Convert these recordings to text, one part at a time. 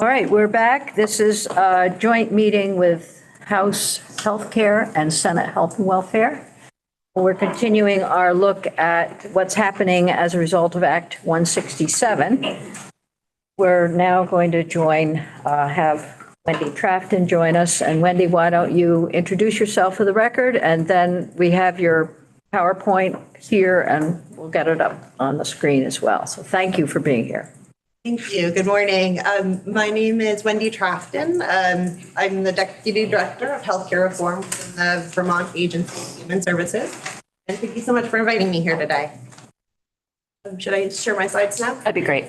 All right, we're back. This is a joint meeting with House Healthcare and Senate Health and Welfare. We're continuing our look at what's happening as a result of Act 167. We're now going to have Wendy Trafton join us. And Wendy, why don't you introduce yourself for the record? And then we have your PowerPoint here and we'll get it up on the screen as well. So thank you for being here. Thank you. Good morning. My name is Wendy Trafton. I'm the Deputy Director of Healthcare Reform in the Vermont Agency of Human Services. And thank you so much for inviting me here today. Should I share my slides now? That'd be great.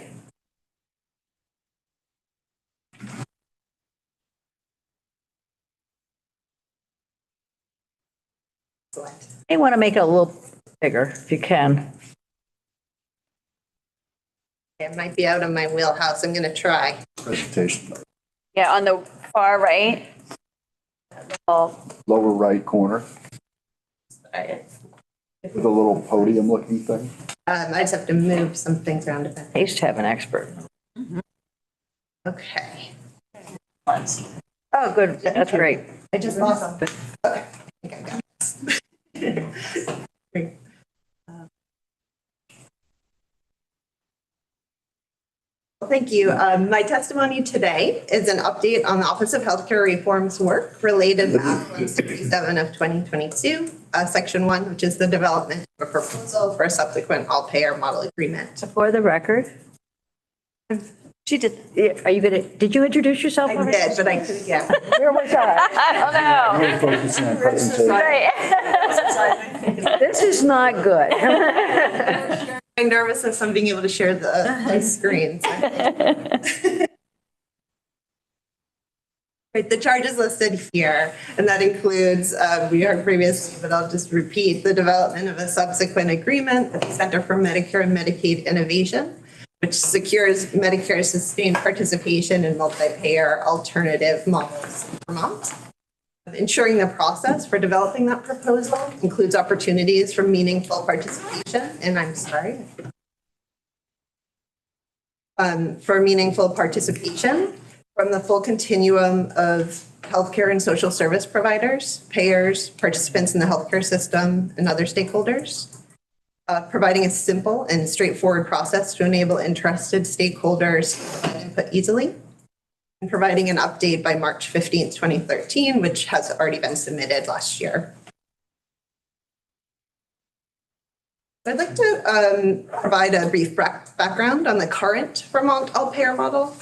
Excellent. You want to make it a little bigger if you can. It might be out of my wheelhouse. I'm going to try. Presentation, Yeah, on the far right. lower right corner with a little podium looking thing. I just have to move some things around a bit. I used to have an expert. Okay. Oh, good. That's great. I just lost something. Okay. I think I got this. Great. Thank you. My testimony today is an update on the Office of Healthcare Reform's work related to Act 167 of 2022, Section 1, which is the development of a proposal for a subsequent all-payer model agreement. For the record. She did. Are you going to, did you introduce yourself? I already? did, but I couldn't, yeah. Where was I? Oh, no. Really focusing on presentation. Right. This is not good. I'm nervous of some being able to share the screens. Right, the charges listed here, and that includes, we heard previously, but I'll just repeat, the development of a subsequent agreement with the Center for Medicare and Medicaid Innovation, which secures Medicare's sustained participation in multi-payer alternative models in Vermont. Ensuring the process for developing that proposal includes opportunities for meaningful participation, and I'm sorry. For meaningful participation from the full continuum of healthcare and social service providers, payers, participants in the healthcare system, and other stakeholders. Providing a simple and straightforward process to enable interested stakeholders to input easily. And providing an update by March 15th, 2013, which has already been submitted last year. I'd like to provide a brief background on the current Vermont all-payer model.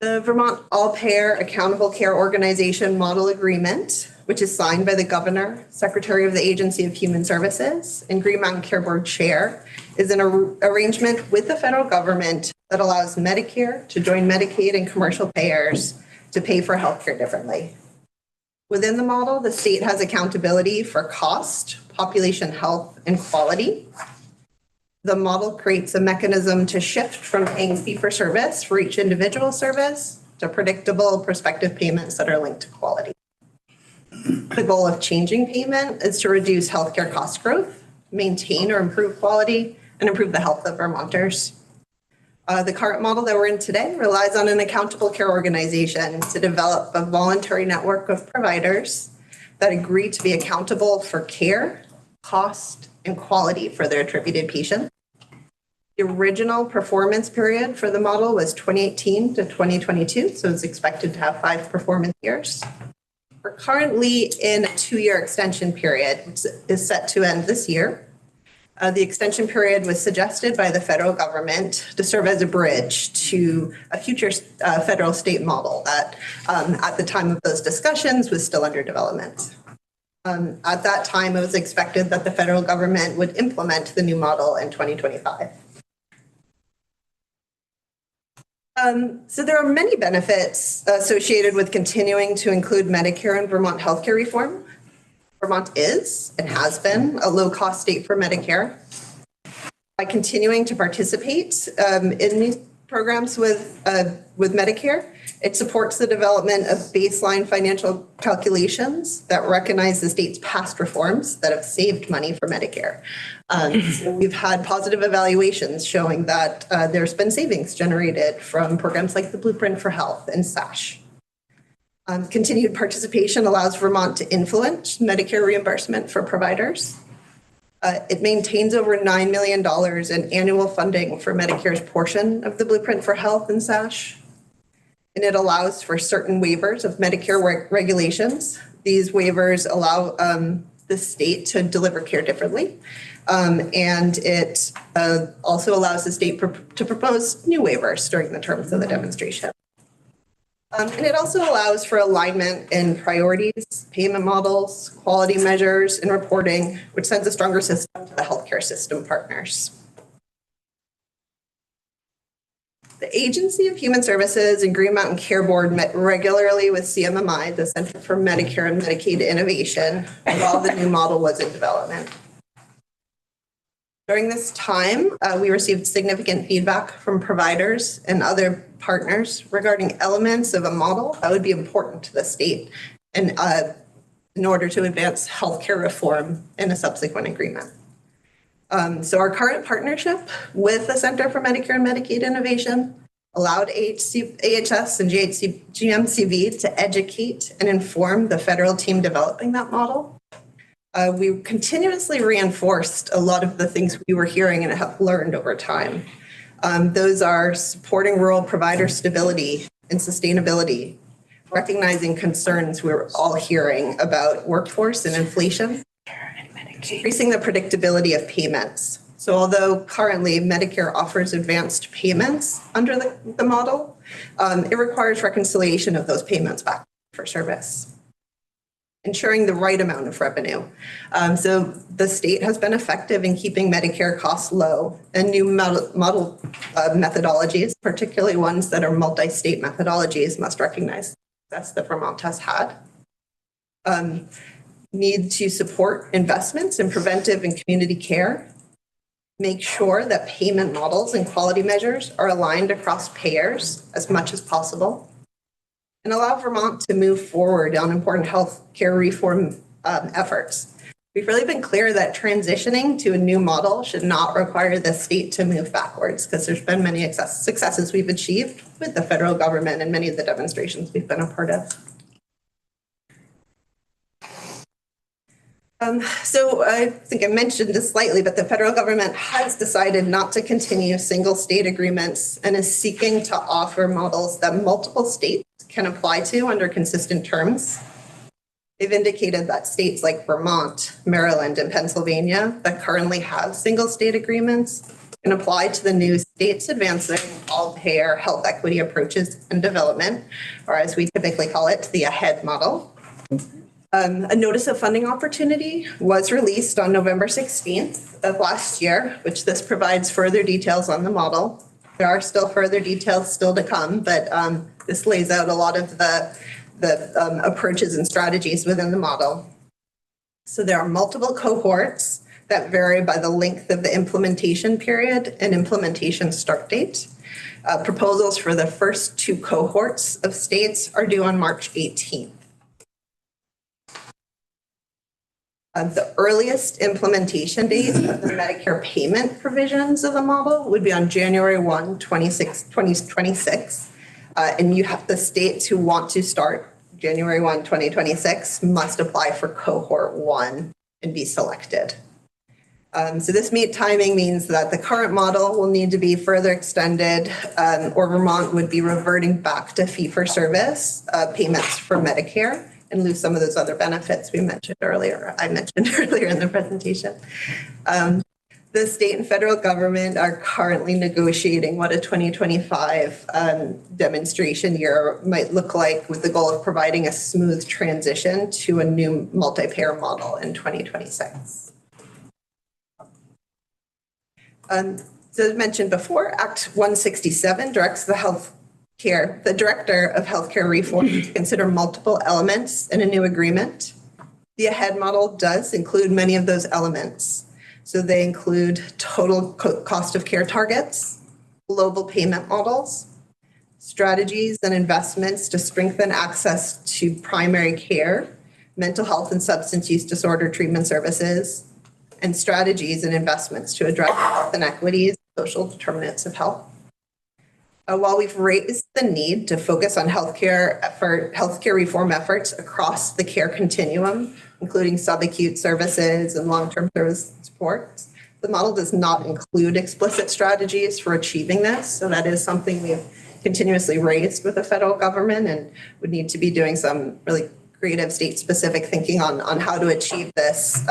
The Vermont All-Payer Accountable Care Organization Model Agreement, which is signed by the Governor, Secretary of the Agency of Human Services, and Green Mountain Care Board Chair, is an arrangement with the federal government that allows Medicare to join Medicaid and commercial payers to pay for healthcare differently. Within the model, the state has accountability for cost, population health, and quality. The model creates a mechanism to shift from paying fee-for-service for each individual service to predictable prospective payments that are linked to quality. The goal of changing payment is to reduce healthcare cost growth, maintain or improve quality, and improve the health of Vermonters. The current model that we're in today relies on an accountable care organization to develop a voluntary network of providers that agree to be accountable for care, cost, and quality for their attributed patients. The original performance period for the model was 2018 to 2022, so it's expected to have 5 performance years. We're currently in a 2-year extension period, which is set to end this year. The extension period was suggested by the federal government to serve as a bridge to a future federal state model that at the time of those discussions was still under development. At that time, it was expected that the federal government would implement the new model in 2025. So there are many benefits associated with continuing to include Medicare in Vermont healthcare reform. Vermont is and has been a low-cost state for Medicare. By continuing to participate in these programs with Medicare, It supports the development of baseline financial calculations that recognize the state's past reforms that have saved money for Medicare. So we've had positive evaluations showing that there's been savings generated from programs like the Blueprint for Health and SASH. Continued participation allows Vermont to influence Medicare reimbursement for providers. It maintains over $9 million in annual funding for Medicare's portion of the Blueprint for Health and SASH. And it allows for certain waivers of Medicare regulations. These waivers allow the state to deliver care differently. And it also allows the state to propose new waivers during the terms of the demonstration. And it also allows for alignment in priorities, payment models, quality measures, and reporting, which sends a stronger system to the healthcare system partners. The Agency of Human Services and Green Mountain Care Board met regularly with CMMI, the Center for Medicare and Medicaid Innovation, while the new model was in development. During this time, we received significant feedback from providers and other partners regarding elements of a model that would be important to the state and in order to advance healthcare reform in a subsequent agreement. So our current partnership with the Center for Medicare and Medicaid Innovation allowed AHS and GMCV to educate and inform the federal team developing that model. We continuously reinforced a lot of the things we were hearing and have learned over time. Those are supporting rural provider stability and sustainability, recognizing concerns we're all hearing about workforce and inflation, increasing the predictability of payments. So although currently Medicare offers advanced payments under the model, it requires reconciliation of those payments back for service. Ensuring the right amount of revenue. So the state has been effective in keeping Medicare costs low, and new model methodologies, particularly ones that are multi-state methodologies, must recognize that's the Vermont has had. Need to support investments in preventive and community care, make sure that payment models and quality measures are aligned across payers as much as possible, and allow Vermont to move forward on important health care reform efforts. We've really been clear that transitioning to a new model should not require the state to move backwards, because there's been many successes we've achieved with the federal government and many of the demonstrations we've been a part of. So I think I mentioned this slightly, but the federal government has decided not to continue single state agreements and is seeking to offer models that multiple states can apply to under consistent terms. They've indicated that states like Vermont, Maryland, and Pennsylvania that currently have single state agreements can apply to the new states advancing all-payer health equity approaches and development, or as we typically call it, the AHEAD model. A notice of funding opportunity was released on November 16th of last year, which this provides further details on the model. There are still further details still to come, but this lays out a lot of the approaches and strategies within the model. So there are multiple cohorts that vary by the length of the implementation period and implementation start date. Proposals for the first two cohorts of states are due on March 18th. The earliest implementation date of the Medicare payment provisions of the model would be on January 1, 2026. And you have the states who want to start January 1, 2026 must apply for cohort 1 and be selected. So this timing means that the current model will need to be further extended, or Vermont would be reverting back to fee-for-service payments for Medicare and lose some of those other benefits I mentioned earlier in the presentation. The state and federal government are currently negotiating what a 2025 demonstration year might look like, with the goal of providing a smooth transition to a new multi-payer model in 2026. So as mentioned before, Act 167 directs the Director of Healthcare Reform to consider multiple elements in a new agreement. The AHEAD model does include many of those elements. So they include total cost of care targets, global payment models, strategies and investments to strengthen access to primary care, mental health and substance use disorder treatment services, and strategies and investments to address health inequities, social determinants of health. While we've raised the need to focus on healthcare reform efforts across the care continuum, including subacute services and long-term service supports, the model does not include explicit strategies for achieving this. So that is something we've continuously raised with the federal government and would need to be doing some really creative state-specific thinking on how to achieve this.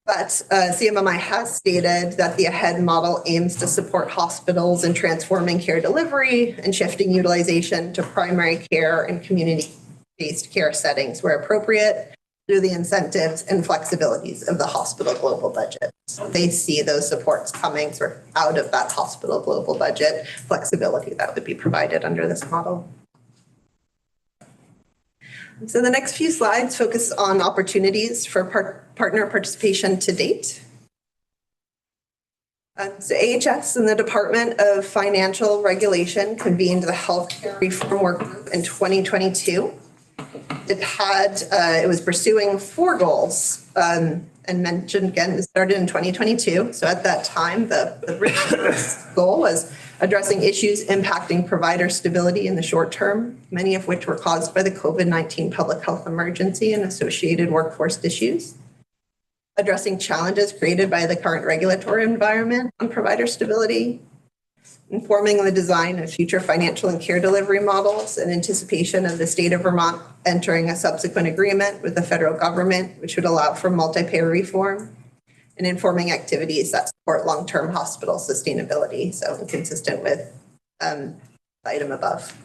But CMMI has stated that the AHEAD model aims to support hospitals in transforming care delivery and shifting utilization to primary care and community-based care settings where appropriate through the incentives and flexibilities of the hospital global budget. So they see those supports coming sort of out of that hospital global budget flexibility that would be provided under this model. So the next few slides focus on opportunities for partner participation to date. So AHS and the Department of Financial Regulation convened the Healthcare Reform Work Group in 2022. It was pursuing 4 goals and mentioned again, it started in 2022. So at that time, the original goal was addressing issues impacting provider stability in the short term, many of which were caused by the COVID-19 public health emergency and associated workforce issues. Addressing challenges created by the current regulatory environment on provider stability. Informing the design of future financial and care delivery models in anticipation of the state of Vermont entering a subsequent agreement with the federal government, which would allow for multi-payer reform. And informing activities that support long-term hospital sustainability, so consistent with the item above.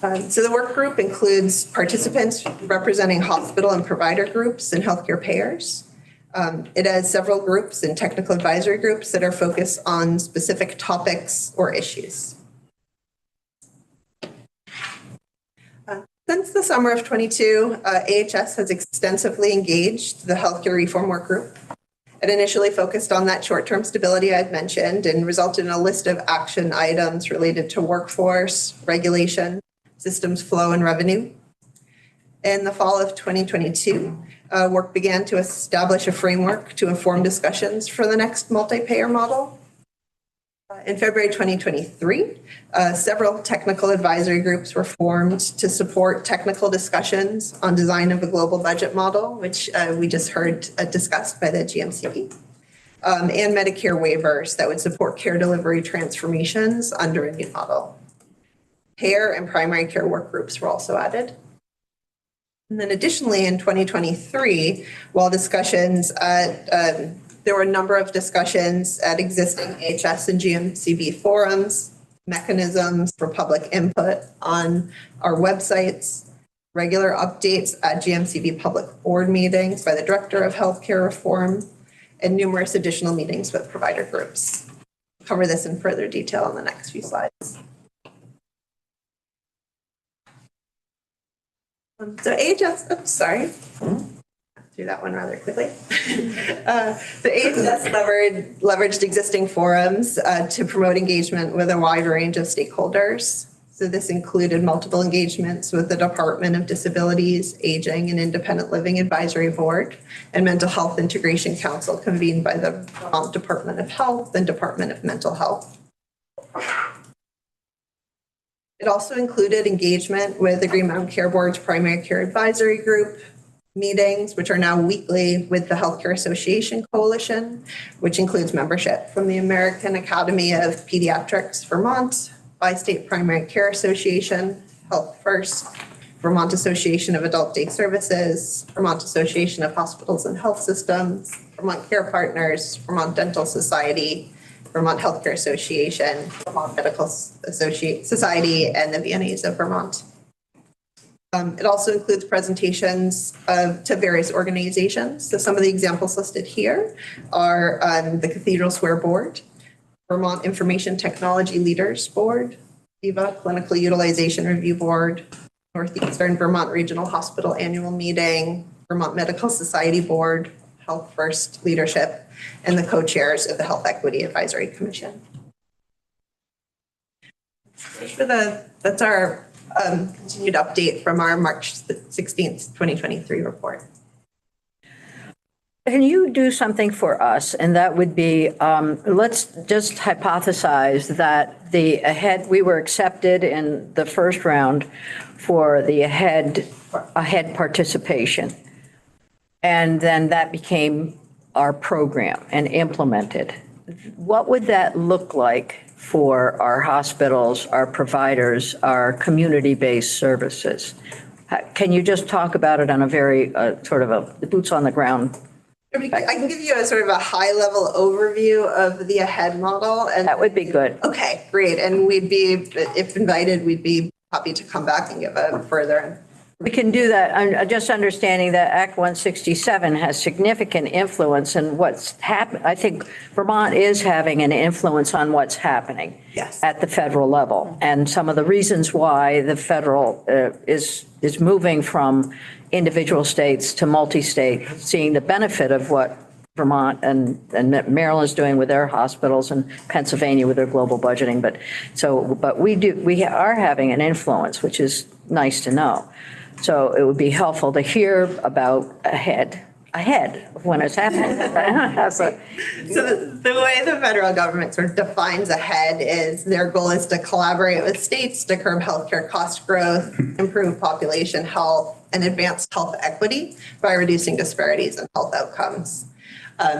So the work group includes participants representing hospital and provider groups and healthcare payers. It has several groups and technical advisory groups that are focused on specific topics or issues. Since the summer of 22, AHS has extensively engaged the Healthcare Reform Work Group. It initially focused on that short-term stability I've mentioned and resulted in a list of action items related to workforce, regulation, systems flow, and revenue. In the fall of 2022, work began to establish a framework to inform discussions for the next multi-payer model. In February 2023, several technical advisory groups were formed to support technical discussions on design of a global budget model, which we just heard discussed by the GMCB, and Medicare waivers that would support care delivery transformations under a new model. Payer and primary care work groups were also added. And then additionally, in 2023, while discussions there were a number of discussions at existing AHS and GMCB forums, mechanisms for public input on our websites, regular updates at GMCB public board meetings by the Director of Healthcare Reform, and numerous additional meetings with provider groups. I'll cover this in further detail in the next few slides. So AHS, through that one rather quickly. The AHS leveraged existing forums to promote engagement with a wide range of stakeholders. So this included multiple engagements with the Department of Disabilities, Aging and Independent Living Advisory Board and Mental Health Integration Council convened by the Vermont Department of Health and Department of Mental Health. It also included engagement with the Green Mountain Care Board's Primary Care Advisory Group, meetings, which are now weekly with the Healthcare Association Coalition, which includes membership from the American Academy of Pediatrics Vermont, Bi-State Primary Care Association, Health First, Vermont Association of Adult Day Services, Vermont Association of Hospitals and Health Systems, Vermont Care Partners, Vermont Dental Society, Vermont Healthcare Association, Vermont Medical Society, and the VNAs of Vermont. It also includes presentations to various organizations. So some of the examples listed here are the Cathedral Square Board, Vermont Information Technology Leaders Board, VIVA Clinical Utilization Review Board, Northeastern Vermont Regional Hospital Annual Meeting, Vermont Medical Society Board, Health First Leadership, and the co-chairs of the Health Equity Advisory Commission. That's our continued update from our March 16th, 2023 report. Can you do something for us? And that would be, let's just hypothesize that the AHEAD, we were accepted in the first round for the AHEAD participation. And then that became our program and implemented. What would that look like for our hospitals, our providers, our community-based services? Can you just talk about it on a very sort of a boots on the ground? I can give you a sort of a high-level overview of the AHEAD model. And That would be good. okay, great. And we'd be, if invited, we'd be happy to come back and give a further. We can do that. I'm just understanding that Act 167 has significant influence in what's happening. I think Vermont is having an influence on what's happening Yes. at the federal level. And some of the reasons why the federal is moving from individual states to multi-state, seeing the benefit of what Vermont and Maryland's doing with their hospitals and Pennsylvania with their global budgeting. But we are having an influence, which is nice to know. So it would be helpful to hear about ahead of when it's happening. So the way the federal government sort of defines AHEAD is their goal is to collaborate with states to curb healthcare cost growth, improve population health, and advance health equity by reducing disparities in health outcomes.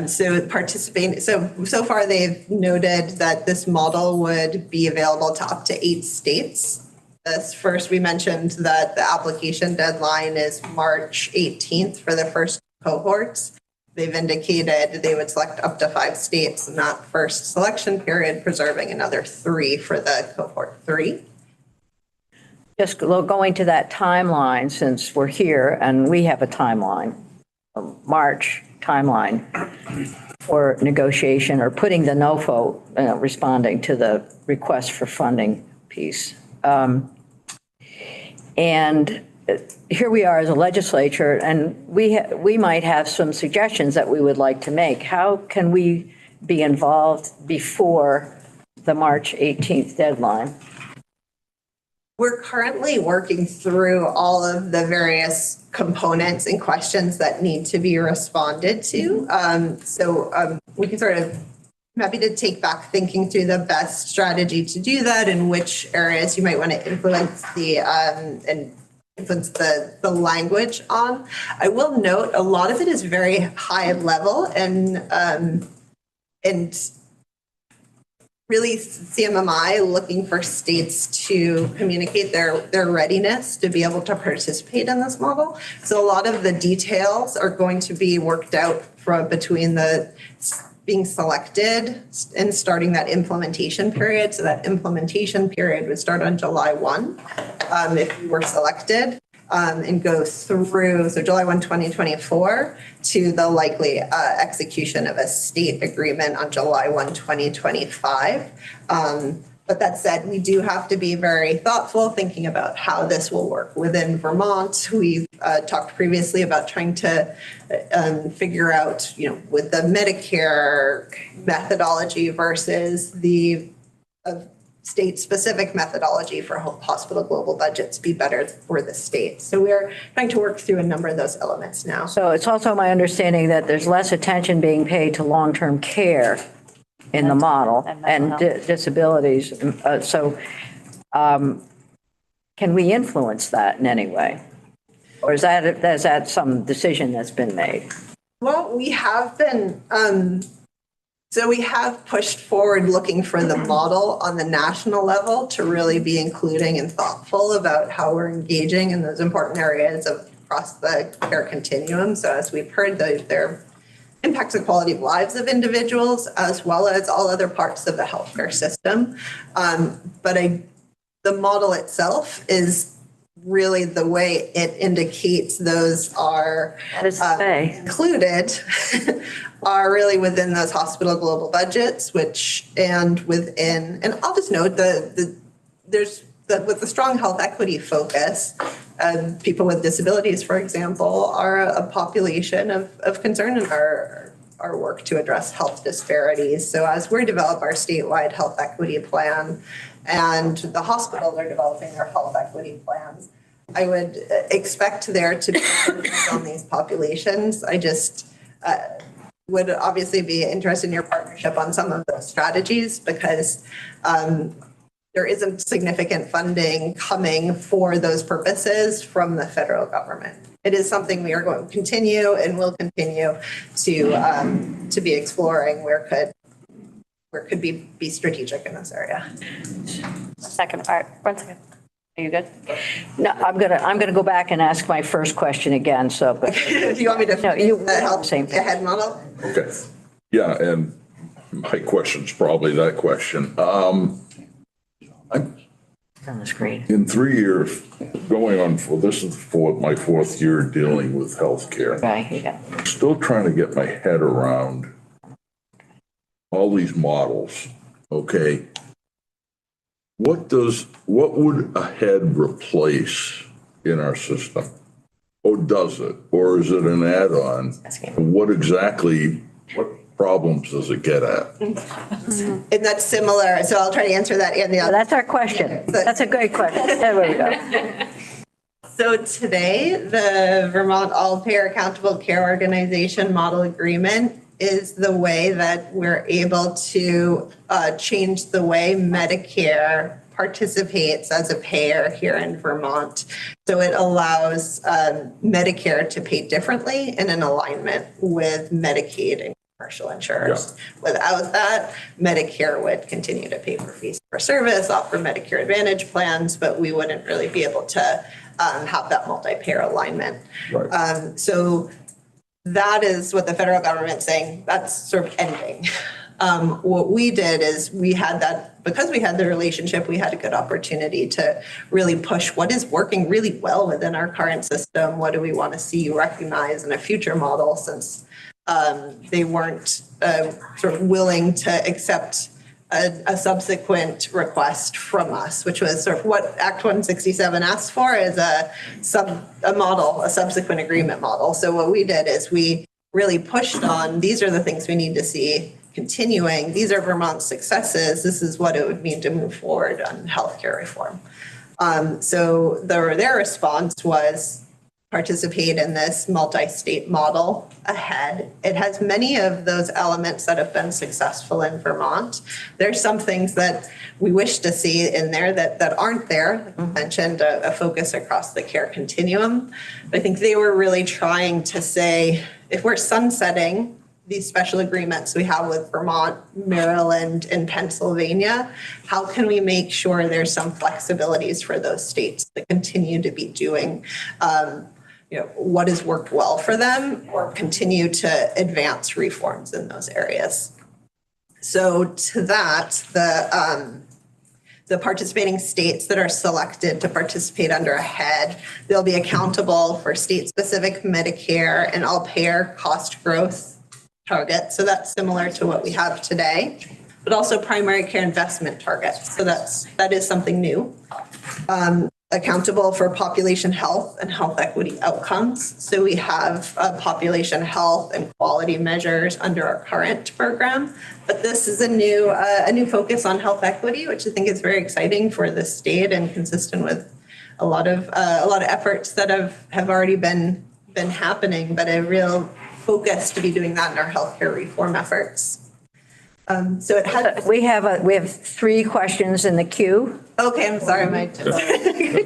So far they've noted that this model would be available to up to 8 states. First, we mentioned that the application deadline is March 18th for the first cohorts. They've indicated they would select up to 5 states in that first selection period, preserving another 3 for the cohort 3. Just going to that timeline, since we're here and we have a timeline, a March timeline for negotiation or putting the no vote, responding to the request for funding piece. And here we are as a legislature, and we might have some suggestions that we would like to make. How can we be involved before the March 18th deadline? We're currently working through all of the various components and questions that need to be responded to. We can sort of, I'm happy to take back thinking through the best strategy to do that and which areas you might want to influence the language on. I will note a lot of it is very high level and really CMMI looking for states to communicate their readiness to be able to participate in this model. So a lot of the details are going to be worked out from between the being selected and starting that implementation period. So that implementation period would start on July 1 if you were selected and go through, so July 1, 2024 to the likely execution of a state agreement on July 1, 2025. But that said, we do have to be very thoughtful thinking about how this will work within Vermont. We've talked previously about trying to figure out, with the Medicare methodology versus the state-specific methodology for hospital global budgets be better for the state. So we're trying to work through a number of those elements now. So it's also my understanding that there's less attention being paid to long-term care in the model and disabilities. Can we influence that in any way? Or is that some decision that's been made? Well, we have been, we have pushed forward looking for the model on the national level to really be including and thoughtful about how we're engaging in those important areas across the care continuum. So as we've heard, there impacts the quality of lives of individuals as well as all other parts of the healthcare system. The model itself is really the way it indicates those are included are really within those hospital global budgets, and I'll just note with the strong health equity focus, people with disabilities, for example, are a population of concern in our work to address health disparities. So as we develop our statewide health equity plan, and the hospitals are developing their health equity plans. I would expect there to be focus on these populations. I just would obviously be interested in your partnership on some of those strategies because there isn't significant funding coming for those purposes from the federal government. It is something we are going to continue and will continue to be exploring where could be strategic in this area. Second part, 1 second. Are you good? No, I'm gonna go back and ask my first question again, so. But Do you want me to No, you- the health same thing. head model? Okay, yeah, and my question's probably that question. I'm on the screen. in 3 years, going on for, this is for my 4th year dealing with healthcare. Right, yeah. Still trying to get my head around all these models, okay? What would a head replace in our system? Or does it? Or is it an add-on? What problems does it get at? And that's similar, so I'll try to answer that and the So other. that's our question. That's a great question. There we go. So today, the Vermont All-Payer Accountable Care Organization Model Agreement is the way that we're able to change the way Medicare participates as a payer here in Vermont. So it allows Medicare to pay differently and in alignment with Medicaid and commercial insurers. Without that, Medicare would continue to pay for fees for service, offer Medicare Advantage plans, but we wouldn't really be able to have that multi-payer alignment. Right. So that is what the federal government's saying, that's sort of ending. What we did is we had that, because we had the relationship, we had a good opportunity to really push what is working really well within our current system. What do we want to see recognized in a future model, since they weren't sort of willing to accept a subsequent request from us, which was sort of what Act 167 asked for, is a model, a subsequent agreement model. So what we did is we really pushed on, these are the things we need to see continuing. These are Vermont's successes. This is what it would mean to move forward on healthcare reform. So their response was participate in this multi-state model ahead. It has many of those elements that have been successful in Vermont. There's some things that we wish to see in there that aren't there. Like you mentioned, a focus across the care continuum. I think they were really trying to say, if we're sunsetting these special agreements we have with Vermont, Maryland, and Pennsylvania, how can we make sure there's some flexibilities for those states to continue to be doing what has worked well for them, or continue to advance reforms in those areas. So to that, the participating states that are selected to participate under a head, they'll be accountable for state-specific Medicare and all-payer cost growth targets. So that's similar to what we have today, but also primary care investment targets. So that is something new. Accountable for population health and health equity outcomes. So we have population health and quality measures under our current program, but this is a new focus on health equity, which I think is very exciting for the state and consistent with a lot of efforts that have already been happening, but a real focus to be doing that in our healthcare reform efforts. So it has. We have 3 questions in the queue. Okay, I'm sorry, I took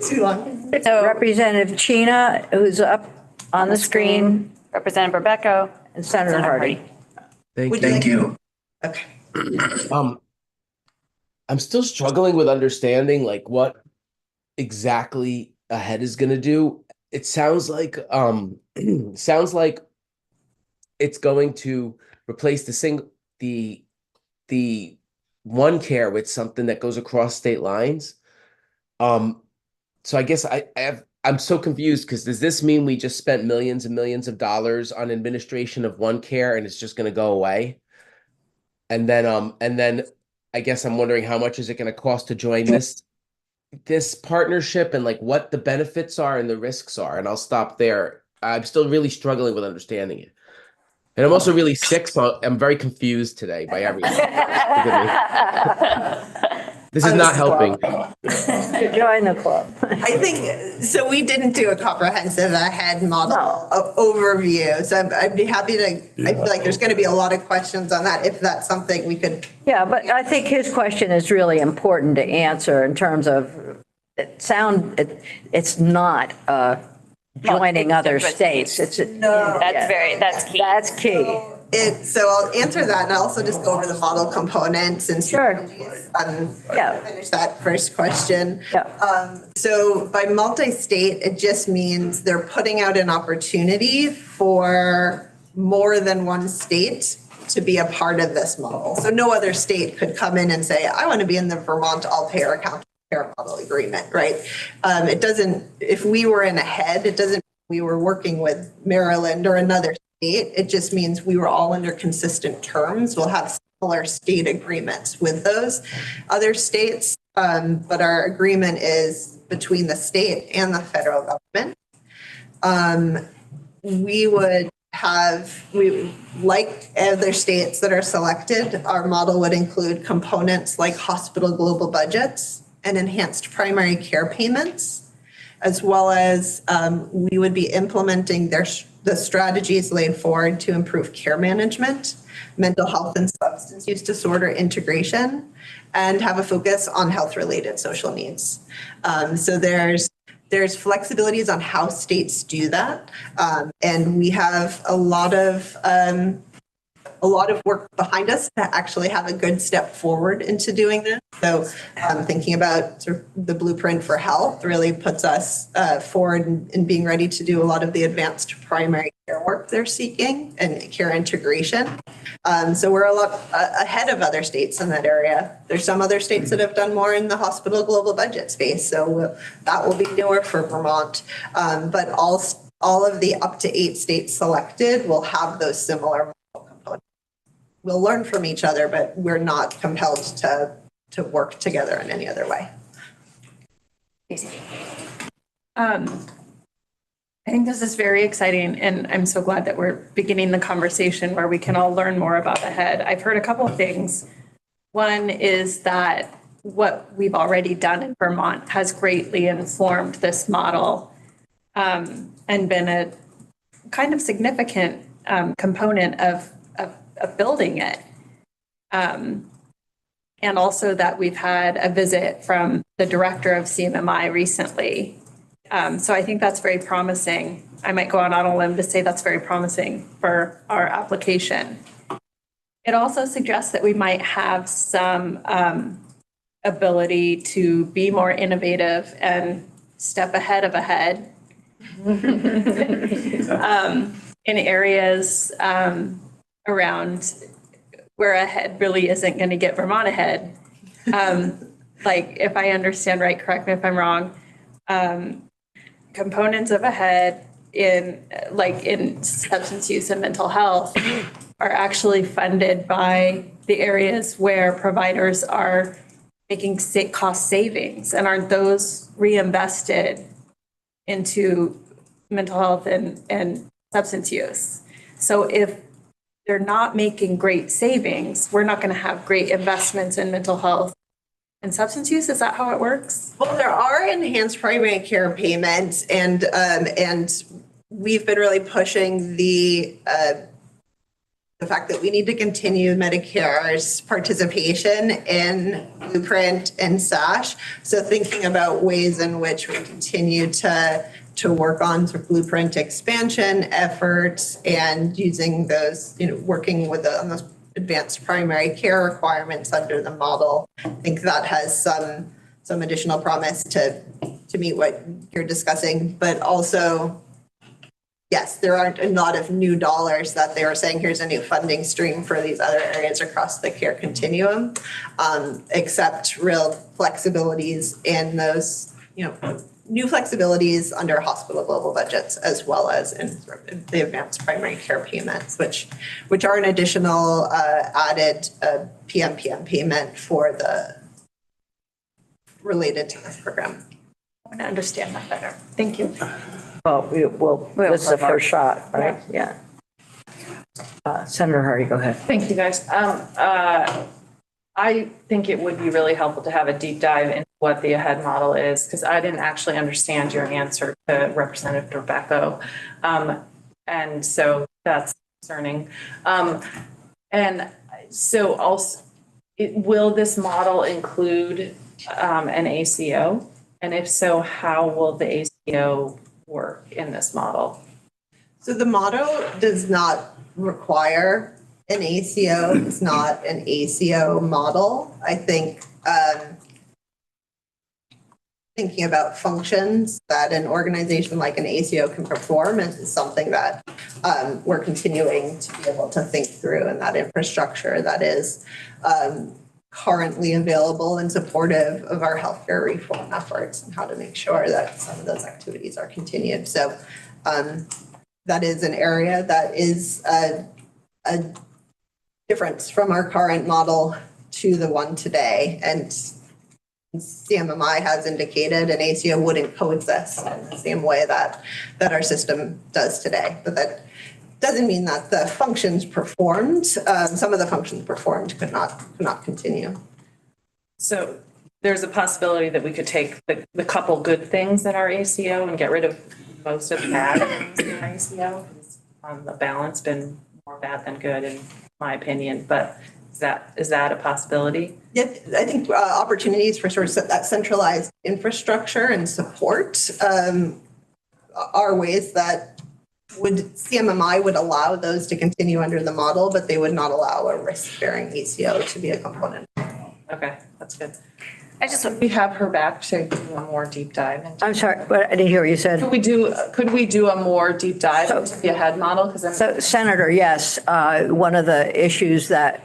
too long. So Representative Chena, who's up on the screen, Representative Rebecca. and Senator Hardy. Thank you. Okay. I'm still struggling with understanding like what exactly a head is going to do. It sounds like it's going to replace the one care with something that goes across state lines. So I guess I'm so confused, because does this mean we just spent millions and millions of dollars on administration of one care and it's just going to go away? And then I guess I'm wondering, how much is it going to cost to join this partnership, and like what the benefits are and the risks are? And I'll stop there. I'm still really struggling with understanding it. And I'm also really sick, so I'm very confused today by everything. Forgive me. This is not helping. Join the club. I think, so we didn't do a comprehensive ahead model overview. So I'd be happy to, I feel like there's going to be a lot of questions on that if that's something we could. Yeah, but I think his question is really important to answer in terms of, it's not joining other states. It's That's key. That's key. So I'll answer that and I'll also just go over the model components and Sure. Yeah. finish that first question. Yeah. So by multi-state, it just means they're putting out an opportunity for more than one state to be a part of this model. So no other state could come in and say, I want to be in the Vermont all-payer accountable care model agreement, right? It doesn't, if we were in ahead, it doesn't, we were working with Maryland or another state. It just means we were all under consistent terms. We'll have similar state agreements with those other states, but our agreement is between the state and the federal government. We like other states that are selected, our model would include components like hospital global budgets and enhanced primary care payments, as well as we would be implementing the strategies laid forward to improve care management, mental health and substance use disorder integration, and have a focus on health-related social needs. So there's flexibilities on how states do that, and we have a lot of work behind us to actually have a good step forward into doing this. So thinking about sort of the blueprint for health really puts us forward in being ready to do a lot of the advanced primary care work they're seeking and care integration. So we're a lot ahead of other states in that area. There's some other states that have done more in the hospital global budget space. So that will be newer for Vermont. But all of the up to 8 states selected will have those similar components. We'll learn from each other, but we're not compelled to work together in any other way. I think this is very exciting, and I'm so glad that we're beginning the conversation where we can all learn more about AHEAD. I've heard a couple of things. One is that what we've already done in Vermont has greatly informed this model and been a kind of significant component of building it. And also that we've had a visit from the director of CMMI recently. So I think that's very promising. I might go out on a limb to say that's very promising for our application. It also suggests that we might have some ability to be more innovative and step ahead of AHEAD in areas around where AHEAD really isn't going to get Vermont ahead. Like, if I understand right, correct me if I'm wrong, components of AHEAD in substance use and mental health are actually funded by the areas where providers are making cost savings, and aren't those reinvested into mental health and substance use? So if they're not making great savings, we're not going to have great investments in mental health and substance use. Is that how it works? Well, there are enhanced primary care payments, and we've been really pushing the fact that we need to continue Medicare's participation in Blueprint and SASH. So thinking about ways in which we continue to work on sort of Blueprint expansion efforts and using those, working with on those advanced primary care requirements under the model. I think that has some additional promise to meet what you're discussing, but also, yes, there aren't a lot of new dollars that they were saying, here's a new funding stream for these other areas across the care continuum, except real flexibilities in those, new flexibilities under hospital global budgets, as well as in the advanced primary care payments, which are an additional added PMPM payment for the related to this program. I want to understand that better. Thank you. Well, this is the first shot, right? Yeah. Senator Hardy, go ahead. Thank you, guys. I think it would be really helpful to have a deep dive into what the AHEAD model is, because I didn't actually understand your answer to Representative Rebecca. And so that's concerning. And so also, will this model include an ACO? And if so, how will the ACO work in this model? So the model does not require an ACO. It's not an ACO model. I think thinking about functions that an organization like an ACO can perform is something that we're continuing to be able to think through, and that infrastructure that is currently available and supportive of our healthcare reform efforts, and how to make sure that some of those activities are continued. So that is an area that is a difference from our current model to the one today. And CMMI has indicated an ACO wouldn't coexist in the same way that our system does today. But that doesn't mean that the functions performed, some of the functions performed could not continue. So there's a possibility that we could take the couple good things in our ACO and get rid of most of the bad things in our ACO. The balance been more bad than good in my opinion, but is that a possibility? Yeah, I think opportunities for sort of that centralized infrastructure and support are ways that CMMI would allow those to continue under the model, but they would not allow a risk-bearing ACO to be a component. Okay, that's good. I We have her back to do a more deep dive. I'm sorry, but I didn't hear what you said. Could we do a more deep dive into the AHEAD model? Because So Senator, yes, one of the issues that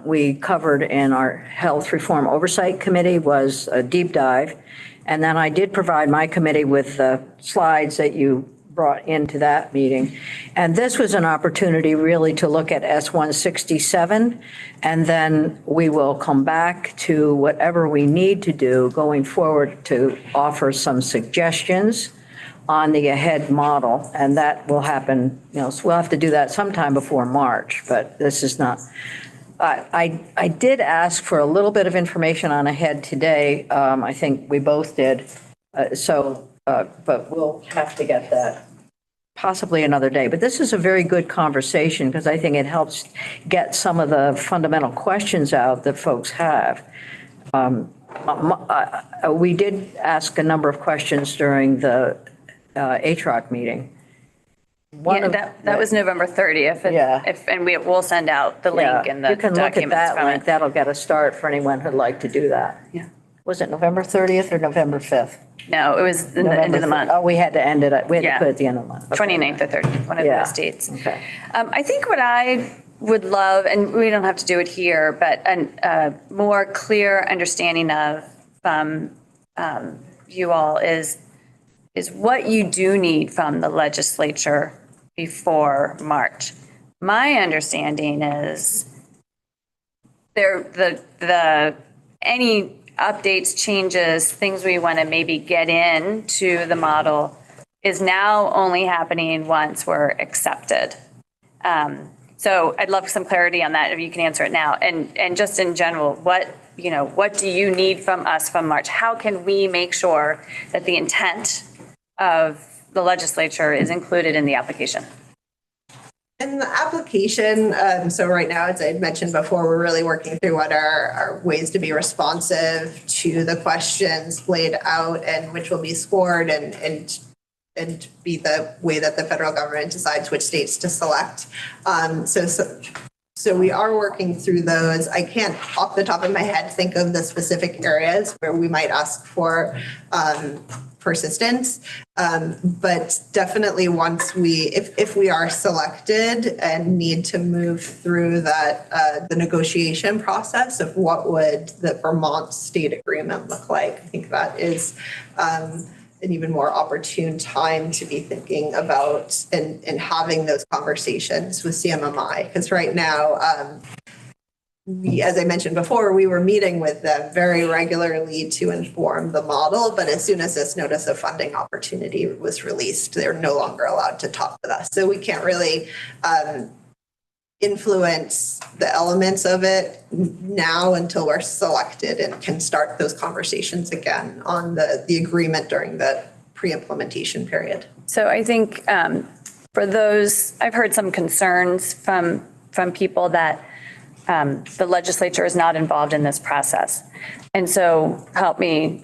we covered in our Health Reform Oversight Committee was a deep dive. And then I did provide my committee with the slides that you brought into that meeting. And this was an opportunity really to look at S167, and then we will come back to whatever we need to do going forward to offer some suggestions on the AHEAD model, and that will happen, so we'll have to do that sometime before March, but this is not. I did ask for a little bit of information on AHEAD today. I think we both did. But we'll have to get that possibly another day. But this is a very good conversation because I think it helps get some of the fundamental questions out that folks have. We did ask a number of questions during the HROC meeting. that was November 30th. Yeah. And we'll send out the link and the You can look at documents that from link. it. That'll get a start for anyone who'd like to do that. Yeah. Was it November 30th or November 5th? No, it was in the end of the month. Oh, we had to end it, we had to Yeah. put it at the end of the month. Okay. 29th or 30th, one of Yeah. those dates. Okay. I think what I would love, and we don't have to do it here, but a more clear understanding of you all is what you do need from the legislature before March. My understanding is any updates, changes, things we want to maybe get into the model is now only happening once we're accepted. So I'd love some clarity on that, if you can answer it now. And just in general, what do you need from us from March? How can we make sure that the intent of the legislature is included in the application? In the application, so right now, as I had mentioned before, we're really working through what are ways to be responsive to the questions laid out and which will be scored and be the way that the federal government decides which states to select. So we are working through those. I can't off the top of my head think of the specific areas where we might ask for persistence. But definitely once if we are selected and need to move through that, the negotiation process of what would the Vermont state agreement look like, I think that is an even more opportune time to be thinking about and having those conversations with CMMI. Because right now, as I mentioned before, we were meeting with them very regularly to inform the model, but as soon as this notice of funding opportunity was released, they're no longer allowed to talk with us. So we can't really influence the elements of it now until we're selected and can start those conversations again on the agreement during the pre-implementation period. So I think for those, I've heard some concerns from people that the legislature is not involved in this process. And so correct me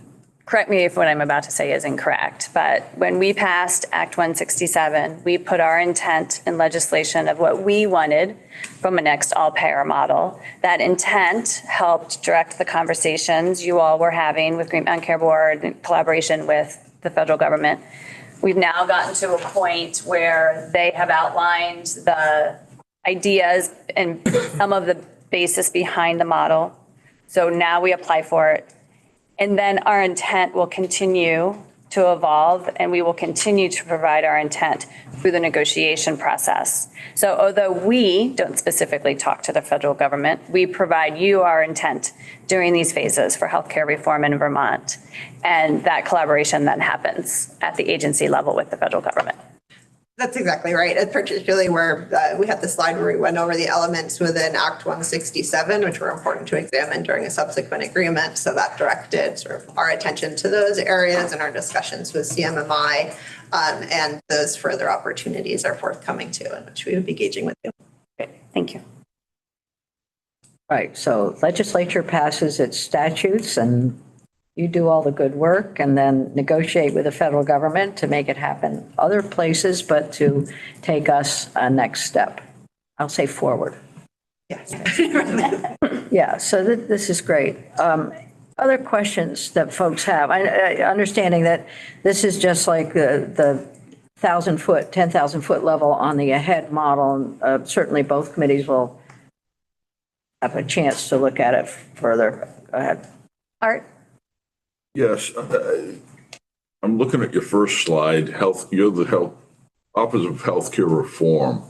if what I'm about to say is incorrect, but when we passed Act 167, we put our intent in legislation of what we wanted from a next all-payer model. That intent helped direct the conversations you all were having with Green Mountain Care Board in collaboration with the federal government. We've now gotten to a point where they have outlined the ideas and some of the basis behind the model. So now we apply for it. And then our intent will continue to evolve, and we will continue to provide our intent through the negotiation process. So although we don't specifically talk to the federal government, we provide you our intent during these phases for healthcare reform in Vermont. And that collaboration then happens at the agency level with the federal government. That's exactly right. And particularly where we had the slide where we went over the elements within Act 167, which were important to examine during a subsequent agreement. So that directed sort of our attention to those areas and our discussions with CMMI, and those further opportunities are forthcoming too, in which we would be engaging with you. Great, thank you. Right, so legislature passes its statutes and you do all the good work and then negotiate with the federal government to make it happen other places, but to take us a next step. I'll say forward. Yes. Yeah, so this is great. Other questions that folks have, understanding that this is just like the 1,000-foot, 10,000-foot level on the AHEAD model. Certainly both committees will have a chance to look at it further. Go ahead. Art? Yes, I'm looking at your first slide, you're the Office of Healthcare Reform.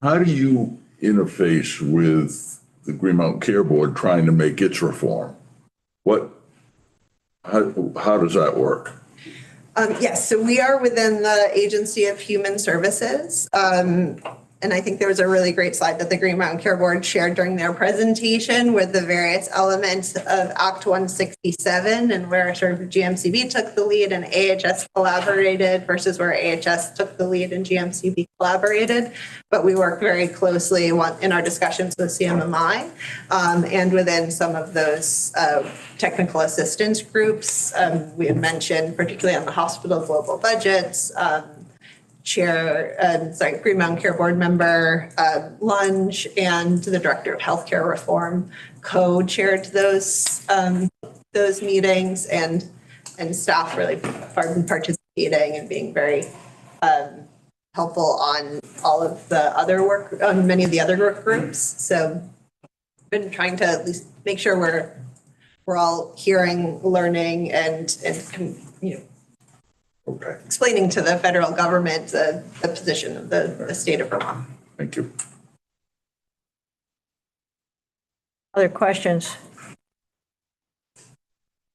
How do you interface with the Green Mountain Care Board trying to make its reform? How does that work? Yes, so we are within the Agency of Human Services. And I think there was a really great slide that the Green Mountain Care Board shared during their presentation with the various elements of Act 167 and where sort of GMCB took the lead and AHS collaborated versus where AHS took the lead and GMCB collaborated. But we work very closely in our discussions with CMMI and within some of those technical assistance groups. We had mentioned, particularly on the hospital global budgets, Green Mountain Care Board member Lunge and the Director of Healthcare Reform co-chaired those meetings, and staff really participating and being very helpful on all of the other work, on many of the other work groups. So been trying to at least make sure we're all hearing, learning, and Okay, explaining to the federal government the position of the state of Vermont. thank you. Other questions?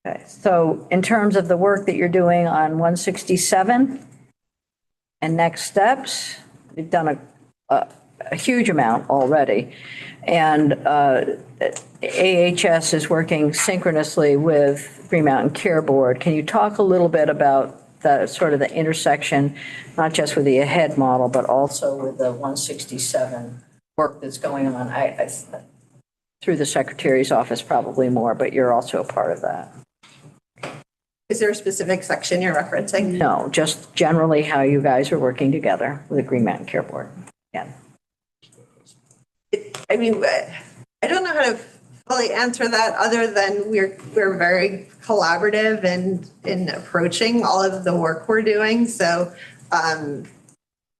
Okay, so in terms of the work that you're doing on 167 and next steps, we've done a huge amount already. And AHS is working synchronously with Green Mountain Care Board. Can you talk a little bit about the sort of the intersection, not just with the AHEAD model, but also with the 167 work that's going on? I through the Secretary's office, probably more, but you're also a part of that. Is there a specific section you're referencing? No, just generally how you guys are working together with the Green Mountain Care Board. Yeah. I mean, I don't know how to fully answer that other than we're very collaborative in approaching all of the work we're doing. So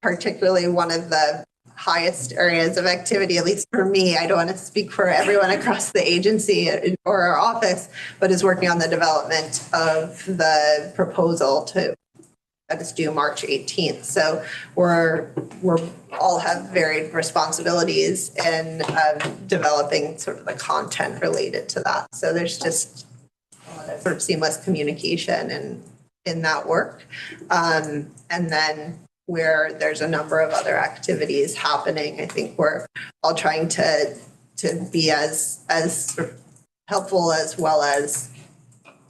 particularly one of the highest areas of activity, at least for me, I don't want to speak for everyone across the agency or our office, but is working on the development of the proposal that is due March 18th. So we're all have varied responsibilities in developing sort of the content related to that. So there's just a lot of sort of seamless communication in that work. And then where there's a number of other activities happening. I think we're all trying to be as helpful as well as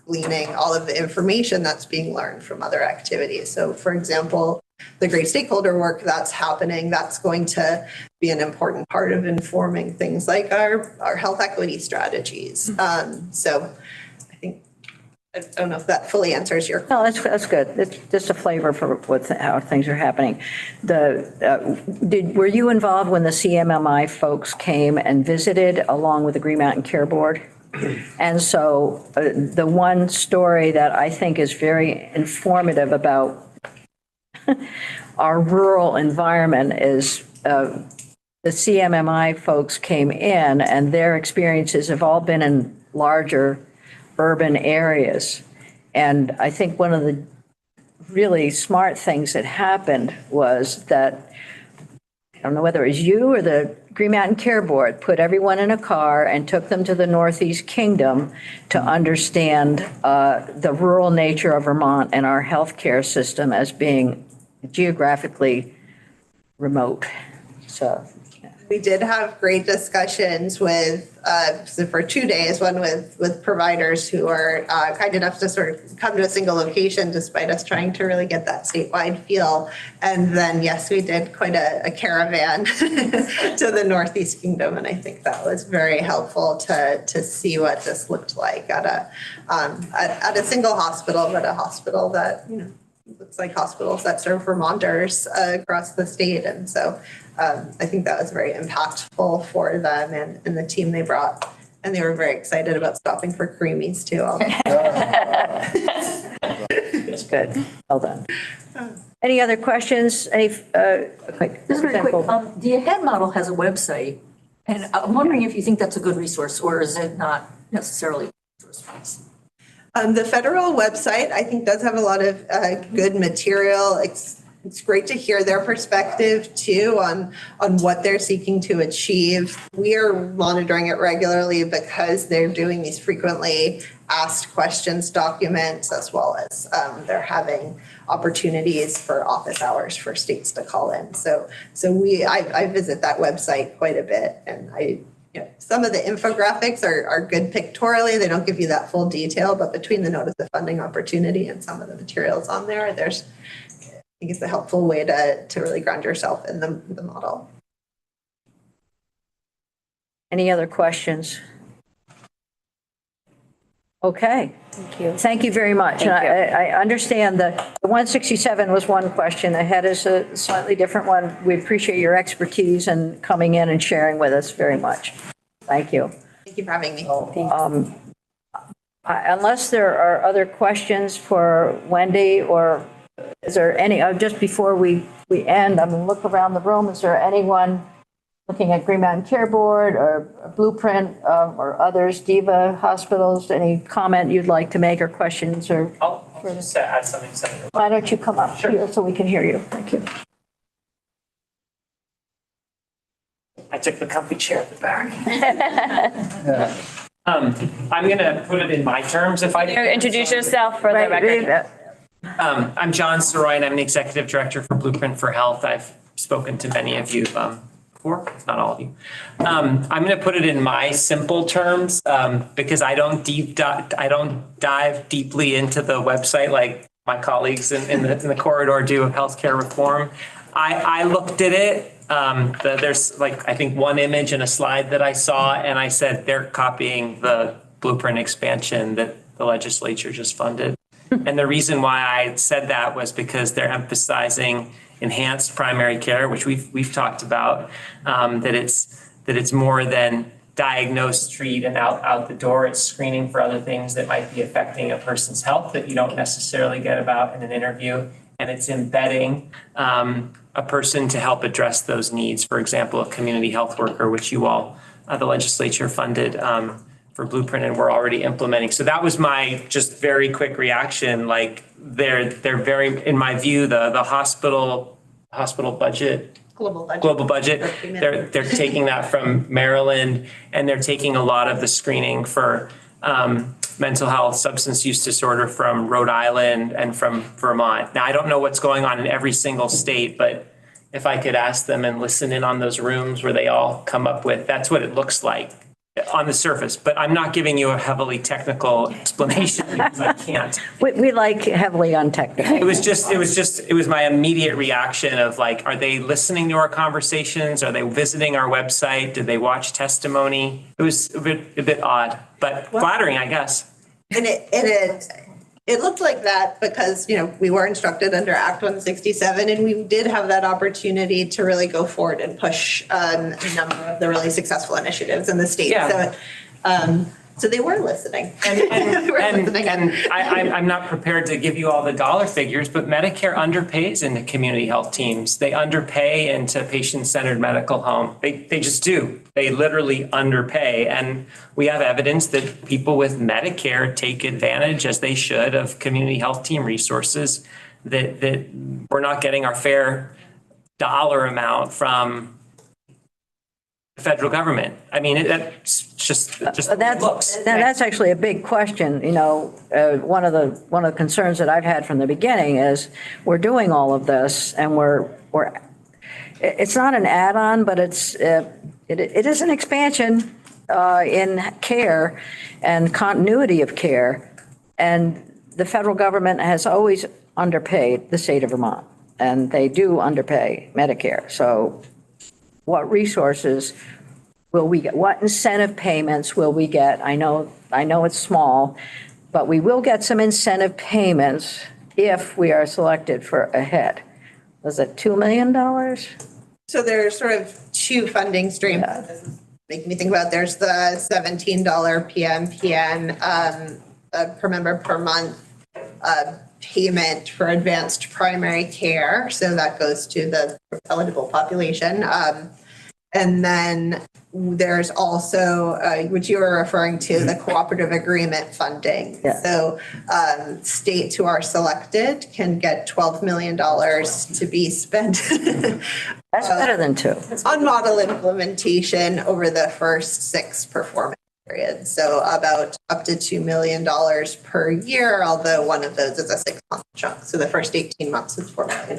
gleaning all of the information that's being learned from other activities. So for example, the great stakeholder work that's happening, that's going to be an important part of informing things like our health equity strategies. So I think, I don't know if that fully answers your question. No, that's good. It's just a flavor for how things are happening. Were you involved when the CMMI folks came and visited along with the Green Mountain Care Board? And so the one story that I think is very informative about our rural environment is the CMMI folks came in and their experiences have all been in larger urban areas. And I think one of the really smart things that happened was that, I don't know whether it was you or the Green Mountain Care Board, put everyone in a car and took them to the Northeast Kingdom to understand the rural nature of Vermont and our healthcare system as being geographically remote. So We did have great discussions with, for 2 days, one with providers who are kind enough to sort of come to a single location despite us trying to really get that statewide feel. And then, yes, we did quite a caravan to the Northeast Kingdom. And I think that was very helpful to see what this looked like at a single hospital, but a hospital that, you know, looks like hospitals that serve Vermonters across the state. And so I think that was very impactful for them and the team they brought. And they were very excited about stopping for creamies too. it's good. Well done. Any other questions? Just very quick, the AHEAD model has a website, and I'm wondering if you think that's a good resource, or is it not necessarily a resource for us? The federal website, I think, does have a lot of good material. It's great to hear their perspective too on what they're seeking to achieve. We are monitoring it regularly because they're doing these frequently asked questions documents, as well as they're having opportunities for office hours for states to call in. So I visit that website quite a bit, and some of the infographics are good pictorially. They don't give you that full detail, but between the notice of funding opportunity and some of the materials on there, I think it's a helpful way to really ground yourself in the model. Any other questions? Okay. Thank you. Thank you very much. Thank you. I understand the 167 was one question. The head is a slightly different one. We appreciate your expertise and coming in and sharing with us very much. Thank you. Thank you for having me. Unless there are other questions for Wendy, or is there any, just before we end, I'm going to look around the room. Is there anyone looking at Green Mountain Care Board or Blueprint or others, Diva Hospitals, any comment you'd like to make or questions or? I'll just add something. Why don't you come up here so we can hear you? Thank you. I took the comfy chair at the back. I'm going to put it in my terms if I did. Introduce yourself for the record. I'm John Soroy. I'm the executive director for Blueprint for Health. I've spoken to many of you before, if not all of you. I'm going to put it in my simple terms because I don't dive deeply into the website like my colleagues in the corridor do of healthcare reform. I looked at it. There's like, I think, one image and a slide that I saw, and I said they're copying the Blueprint expansion that the legislature just funded. And the reason why I said that was because they're emphasizing enhanced primary care, which we've talked about, that it's more than diagnose, treat, and out the door. It's screening for other things that might be affecting a person's health that you don't necessarily get about in an interview. And it's embedding a person to help address those needs. For example, a community health worker, which you all, the legislature funded for Blueprint, and we're already implementing. So that was my just very quick reaction. Like they're very, in my view, the hospital budget, global budget. They're taking that from Maryland, and they're taking a lot of the screening for mental health, substance use disorder from Rhode Island and from Vermont. Now, I don't know what's going on in every single state, but if I could ask them and listen in on those rooms where they all come up with, that's what it looks like on the surface. But I'm not giving you a heavily technical explanation because I can't. We like heavily untechnical. It was my immediate reaction of like, are they listening to our conversations? Are they visiting our website? Did they watch testimony? It was a bit odd, but flattering, I guess. And it looked like that because, we were instructed under Act 167 and we did have that opportunity to really go forward and push a number of the really successful initiatives in the state. Yeah. So they were listening. And I'm not prepared to give you all the dollar figures, but Medicare underpays into community health teams. They underpay into patient-centered medical home. They just do. They literally underpay. And we have evidence that people with Medicare take advantage, as they should, of community health team resources, that we're not getting our fair dollar amount from the federal government. I mean, that's just the way it looks. That's actually a big question. One of the concerns that I've had from the beginning is we're doing all of this and it's not an add-on, but it is an expansion in care and continuity of care. And the federal government has always underpaid the state of Vermont, and they do underpay Medicare. So what resources will we get? What incentive payments will we get? I know it's small, but we will get some incentive payments if we are selected for AHEAD. Was it $2 million? So there's sort of two funding streams. This is making me think about, there's the $17 PMPM per member per month payment for advanced primary care. So that goes to the eligible population. And then there's also, which you were referring to, the cooperative agreement funding. Yeah. So states who are selected can get $12 million to be spent That's better than two. on model implementation over the first 6 performance periods. So about up to $2 million per year, although one of those is a 6-month chunk. So the first 18 months is $4 million.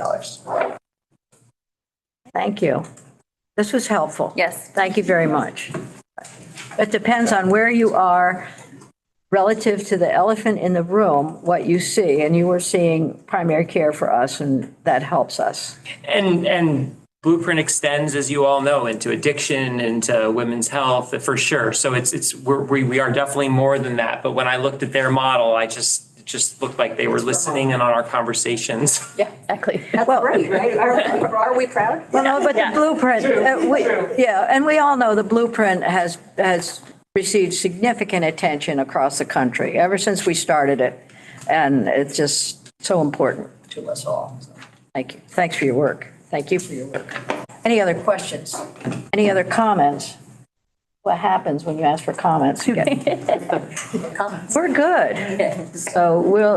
Thank you. This was helpful. Yes. Thank you very much. It depends on where you are relative to the elephant in the room, what you see, and you were seeing primary care for us, and that helps us. And Blueprint extends, as you all know, into addiction, into women's health, for sure. So we are definitely more than that. But when I looked at their model, it just looked like they were listening in on our conversations. Yeah, exactly. That's great, right? Are we proud? Well, no, but the blueprint, and we all know the blueprint has received significant attention across the country ever since we started it. And it's just so important to us all. So, thank you. Thanks for your work. Thank you for your work. Any other questions? Any other comments? What happens when you ask for comments? Comments. We're good. So we'll